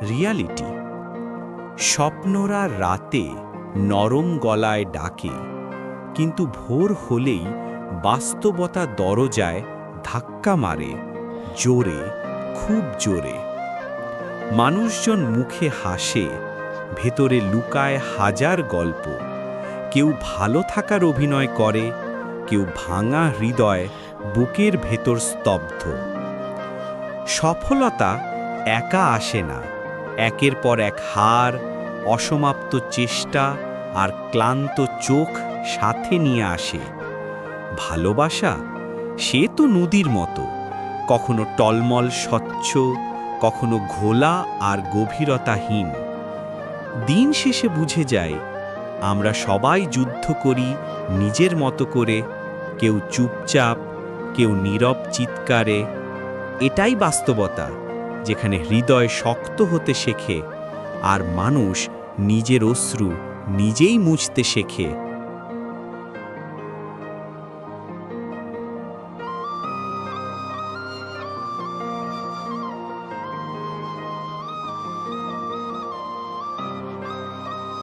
Reality. স্বপ্নরা রাতে নরম গলায় ডাকে, কিন্তু ভোর হলেই বাস্তবতা দরজায় ধাক্কা মারে, জোরে, খুব জোরে। মানুষজন মুখে হাসে, ভেতরে লুকায় হাজার গল্প। কেউ ভালো থাকার অভিনয় করে, কেউ ভাঙা হৃদয় বুকের ভেতর স্তব্ধ। সফলতা একা আসে না, একের পর এক হার, অসমাপ্ত চেষ্টা আর ক্লান্ত চোখ সাথে নিয়ে আসে। ভালোবাসা সে তো নদীর মতো, কখনো টলমল স্বচ্ছ, কখনো ঘোলা আর গভীরতাহীন। দিন শেষে বুঝে যায় আমরা সবাই যুদ্ধ করি নিজের মতো করে, কেউ চুপচাপ, কেউ নীরব চিৎকারে। এটাই বাস্তবতা, যেখানে হৃদয় শক্ত হতে শেখে আর মানুষ নিজের অশ্রু নিজেই মুছতে শেখে।